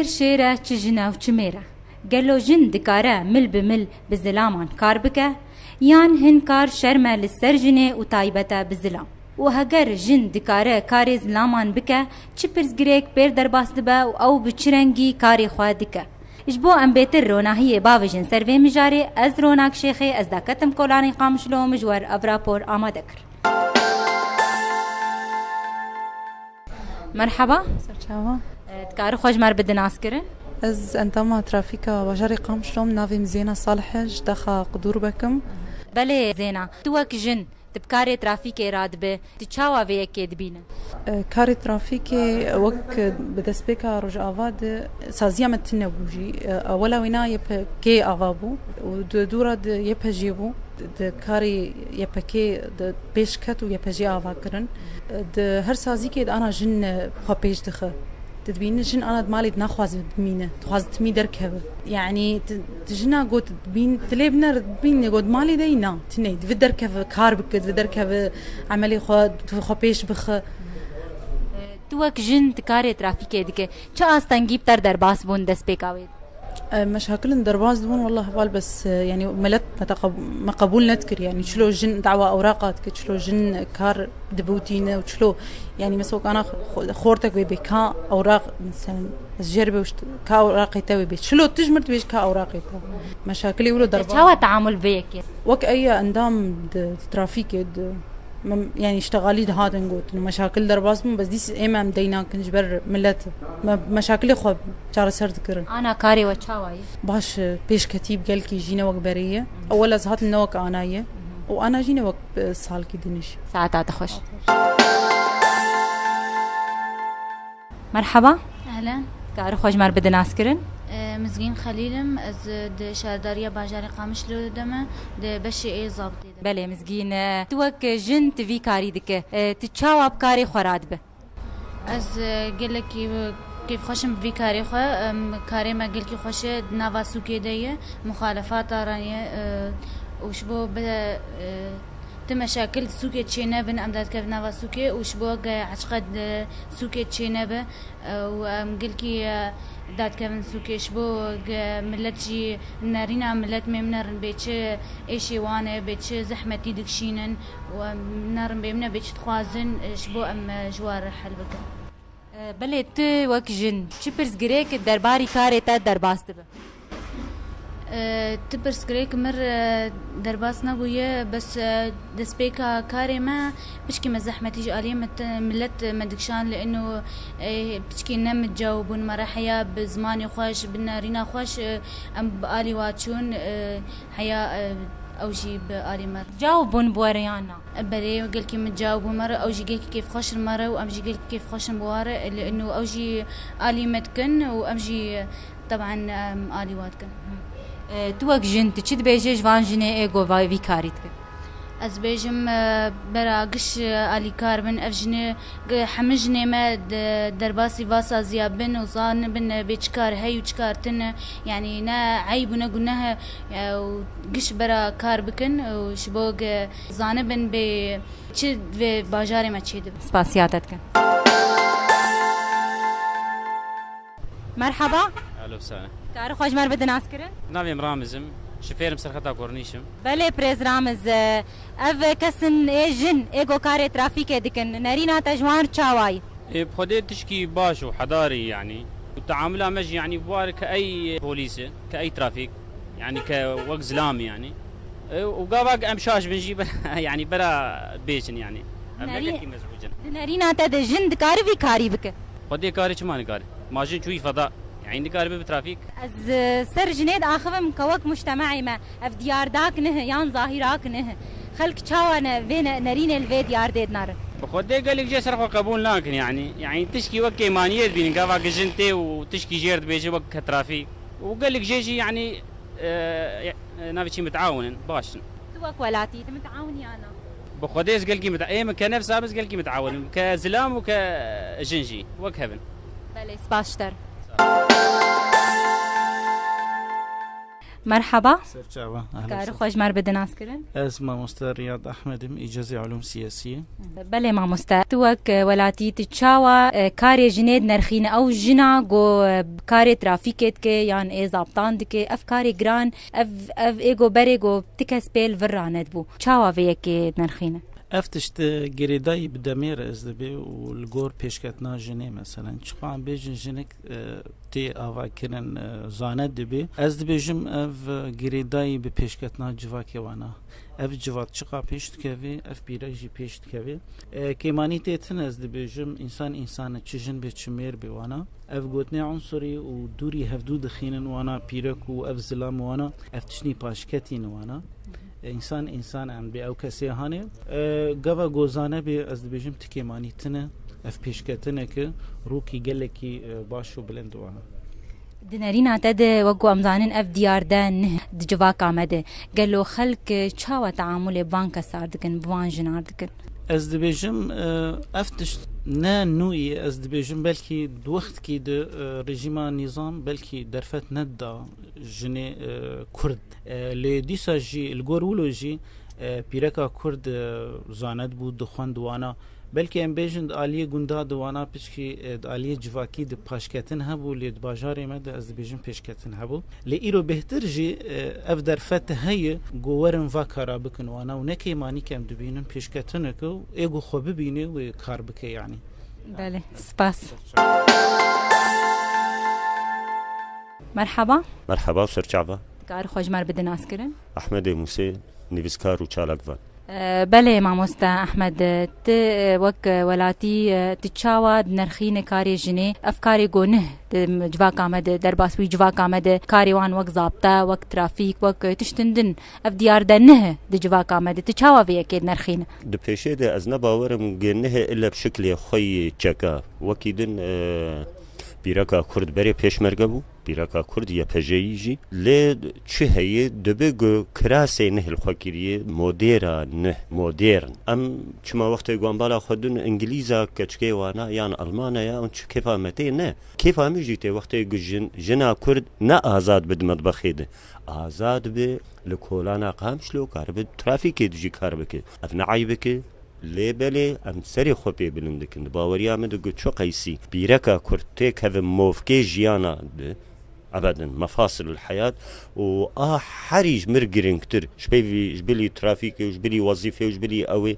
شیر شیره چه جنه و چه میره گلو جن دکاره مل بمل بزلامان کار بکه یان هن کار شرمه لسر جنه و تایبته بزلام و هگر جن دکاره کاری زلامان بکه چه پرزگریک پیر در باست با او بچرنگی کاری خواه دکه اجبو ام بيتر روناهي باوجن سروي مجاري از روناك شيخي از داكتم كولاني قامشلو مجور افرابور آمادكر. مرحبا سرچاوا تكارو خوش مر بدناس كرن از انتما ترافيكا باجاري قامشلوم نافي مزينة صالحج دخا قدور بكم بله زينة توك جن تبكاري ترافيكي رادبه تشاوا ويكي دبينه كاري ترافيكي وك بدسبيكا رجع آفاد سازيا متنه بوجي اولا وينا يب كي آفابو ودورا يب جيبو كاري يب كي بيشكت ويب جي آفا كرن هر سازي كي انا جن خو بيش دخه تدبين جن انا مالي ناخواز بمينه تخواز تمي دركبه يعني تجنا قوت بين تليبنا بين قد مالي دينا تني تفدركب كاربك تفدركب عملي خو بيش بخ توك جن تكاري ترافيكي ديك چا استنگيب تر در باس بون دس بيكاوي مشاكل درباز دون والله بال بس يعني ملت ما قبول نذكر يعني شلو جن دعوة أوراقات شلو جن كار دبوتينا وشلو يعني مثلا أنا خورتك بكا أوراق مثلا جربي وش كا أوراق يتوي بيت شلو تجمرت بيش كا أوراق يتوي مشاكلي ولا درباز شو تعامل بيك وك أي أندام ترافيك يعني اشتغالي ده هذا نقول إنه مشاكل درباس بس ديس إمام دينا كنجبر ملت مشاكل خوب جار سر ذكر أنا كاري وتشاواي باش بيش كتيب قال كي جينا وقبرية أول زهات النوك أناية وأنا جينا وق صال كي دنش ساعات تخش مرحبا أهلا كارو خوش مر بدناس كرن مزگین خلیلم از شهرداری باجاری قامشلو دمه ده بشی ای ضابط بله مزگین توک جن تفی کاری دکه تچاواب کاری خوراد به از گله کی كيف خشم في كاري خو كاري ما قل كي خوش نافاسو كيديه مخالفات رانيه وشبو ب تمشاكل سوكي تشينا بن امداد كيف نافا سوكي وشبو عشقد سوكي تشينا ب وقل كي داد كيف سوكي شبو ملتجي نارينا ملت ممنرن بيتش ايشي وانا بيتش زحمتي دكشينن ونرن بيمنا بيتش تخوازن شبو ام جوار حلبك بله تو وك جن چپرز گریک درباری کاری تا درباست به تبرز گریک مر درباس نبويه بس دسبيكا كاري ما بشكي مزحمتي جاليه ملت مدكشان لانه بشكي نم تجاوبون مراحيا بزماني خوش بالنارينا خوش ام بالي واتشون حيا اوجي بآلي مر جاوبون بوريانا بري وقال كي متجاوبوا مرة اوجي قال كيف خوش المرة وامجي قال كيف خوش بواره لانه اوجي آلي متكن وامجي طبعا آلي واتكن توك جنت تشد بيجي جوان جني ايغو في كاريتك از بيجم برا قش آلي كاربن افجني حمجني ما درباسي واسا زيابن وصان بن بيشكار هي وشكارتن يعني نا عيب ونقولناها قش برا كاربكن وشبوق زانبن ب تشد في باجاري ما تشد سباسياتك مرحبا اهلا وسهلا كارو خوش مر بدنا اسكرن نافي مرامزم شفير مسرختا كورنيشم بله بريز رامز اف كسن جن ايغو كاري ترافيك دكن نارينا تجوان تشاواي بخدي تشكي باش وحضاري يعني وتعاملها مجي يعني بوار كاي بوليسه كاي ترافيك يعني كوق زلامي يعني وقابق امشاش بنجيب يعني برا بيشن يعني نارينا تد جن دكاري في كاري بك خدي كاري كمان كاري ماجن شوي فضاء يعني كاري بترافيك از سر جنيد اخفم كوك مجتمعي ما اف ديار داك نه يان ظاهراك نه خلق تشاوانا بين نارين الفيد يار ديد نار بخدي قال لك جاي سرقوا قبول لكن يعني تشكي وك ايمانيات بين قافا جنتي وتشكي جيرد بيجي وك ترافيك وقال لك جيجي يعني نافي متعاون باش توك ولاتي متعاوني انا بخديس قال لك اي كنفس بس قال لك متعاون كزلام وكجنجي وكهبن بله سباشتر مرحبا سرچاوة كار خوش مر بدناس كرن از مامۆستا رياض أحمدم إجازة علوم سياسية بله مامۆستا توك ولاتي تشاوا كاري جنيد نرخين او جنا جو كاري ترافيكت كي يعني اي ضابطان دكي اف كاري جران اف ايجو بريجو تكس بيل فراند بو تشاوا فيك نرخين افتشت جريداي بدمير از دبي والجور بيشكتنا جني مثلا شخو عم بيجن جنك تي آوا كنن زاند دبي از دبي جم اف جريداي ببيشكتنا جواكي وانا اف جوات چقا پیشت کوی اف بیرجی پیشت کوی کیمانی تیتن از دبیجم انسان چجن به چمیر بوانا اف گوتنی عنصری و دوری هفدو دخینن وانا پیرک و اف زلام وانا اف تشنی پاشکتین وانا انسان ام به او کسی هانه گوا گوزانه به از دبیجم تکیمانی تنه اف پیشکتنه که روکی گلکی باشو بلند وانا دنارينا تد وقو امزانين اف ديار دان دجواك عمده قالو خلق چاوا تعامل بانكا ساردكن بوان جناردكن از دبیجم افتش نه نوعی از دبیجم بلکی دوخت کی د رژیما نظام بلکی درفت ندا جنه کرد لی دیسا جی الگورولوژی پیرکا کرد زاند بود دخوان دوانا بلکه ام بیجند عالیه گنده دوانا پیشکی عالیه جواکی د پاشکتن هبو لید باجاری مد از بیجن پیشکتن هبو لی ایرو بهتر جی اف در فتح هی گورن و کارا بکن وانا و نکی مانی کم دبینن پیشکتن کو ایگو خوب بینه و کار بکه یعنی بله سپاس مرحبا سرچاوا کار خوش مر بدناس کرن احمد موسی نویسکار و چالاکوان بله مامۆستا احمد ت وەک وەلاتی تچاوا نرخین کاری جنێ ئەف کاری گۆنه جواکامەدە دەرباسوی جواکامەدە کاریوان وەک زابطە وەک ترافیک وەک تشتندن ئەف دیاردە نهە دجواکامەدە تچاوا vêyekê نرخینە دپێشێ de ez nebawerim gê nehe illa bi şeklê xwe çeka wekî din پیرکا کرد بری پیشمرگه بو پیرکا کرد یا پجایی جی لی چه هیه دبی گو کراسه نه الخوکیریه مدرن ام چما وقت گوانبالا خودن انگلیزا کچکی وانا یان المانه یا اون چه کفامته نه کفامی جیته وقت گو جنا کرد نه آزاد بد مطبخی ده آزاد به لکولانا قامشلو کار به ترافیکی دجی کار بکه افنعی بکه لیبلی ام سری خوبی بلندکند باوریا مد گو چو قیسی بیرکا کرته که موفکی جیانا ده ابدا مفاصل الحياه و حريج مرجرينكتر جبلي ترافيك وجبلي وظيفه وجبلي اوي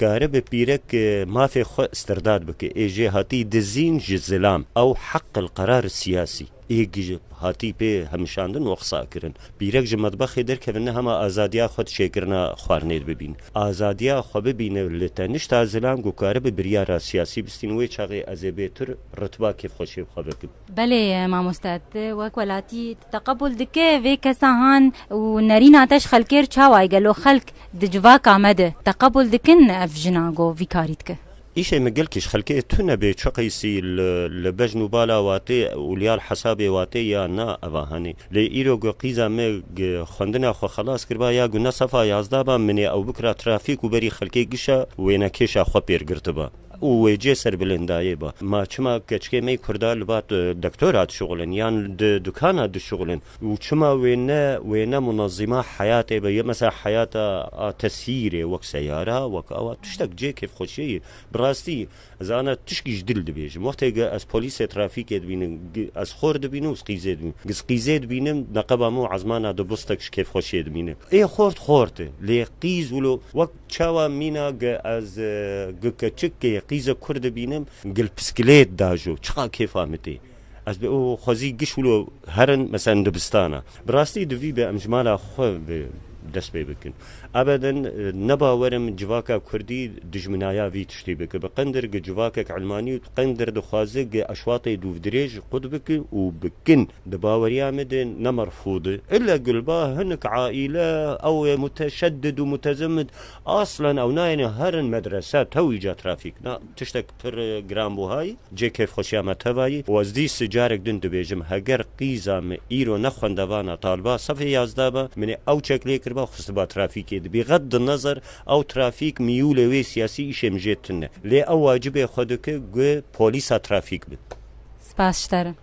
قارب بيرك ما في خو استرداد بك ايجي هاتي دزين جزلام او حق القرار السياسي ایگی هاتی به همشاندن وقصا کرن بیرک جمطبخ در که نه همه آزادیا خود شکرنا خوارنید ببین آزادیا خو ببینه لتنش تازلام گوکاره به بریار سیاسی بستینوی چاقی ازبیتر رتبه کیف خوشی خو بکن بله مامۆستات وەک وەلاتی تقبل دکه وی کسان و نرینا تش خلکر چاوای گلو خلک دجواک آمده تقبل دکن اف جناگو وی کاریت که ایشه مگلکش خلکه تو نبی چقیسی لبجنو بالا واتی اولیال حسابی واتی یا نه اواهانی لی ایرو گو قیزا مگ خوندنا خو خلاص کربا یا گو نصفا یازده با منی او بکرا ترافیک و بری خلکه گیشا وینا کشا خو پیرگرتبا و جسر بلندایه با ما چما کچکه می کرده لبات دکترات شغلن یان دکانات شغلن و چما وینا منظمه حیاته به مثلا حیات تسییر وک سیاره وک او تشتک جه کیف خوشی براستی زانا تشکیش دل دبیجم وقتی از پلیس ترافیک دبینم از خورد دبینم قیزه دبینم نقبا مو عزمانا دبستکش کیف خوشی دبینم ای خورد لی قیز ولو وک چاوا مینا از گکچک قیزه کرد بینم گل بسکلیت داجو چقا کیف آمده از به او خوزی گشولو هرن مثلا دبستانه براستی دوی به امجمالا خو دست بکن ابدا نباورم جواکا کردی دجمنایا وی تشتی بک بقندر جواکا علمانی قندر دخوازه اشواط دو دريج قد بك وبكن دباوريا مد نمرفوض الا قلبا هنك عائله او متشدد ومتزمت اصلا او ناين هرن مدرسات هوي جا ترافيك نا تشتك بر جرام بو هاي جي كيف خوشيامه تباي وازدي سجارك دن دبيجم هگر قيزام ايرو نخوند وانا طالبا صفي يازدابا من او شكلي با خصبا ترافیکی بغض النظر او ترافیک میول و سیاسی شمجتنه لی او واجب خودک گو پلیس ترافیک بد سپاس شتره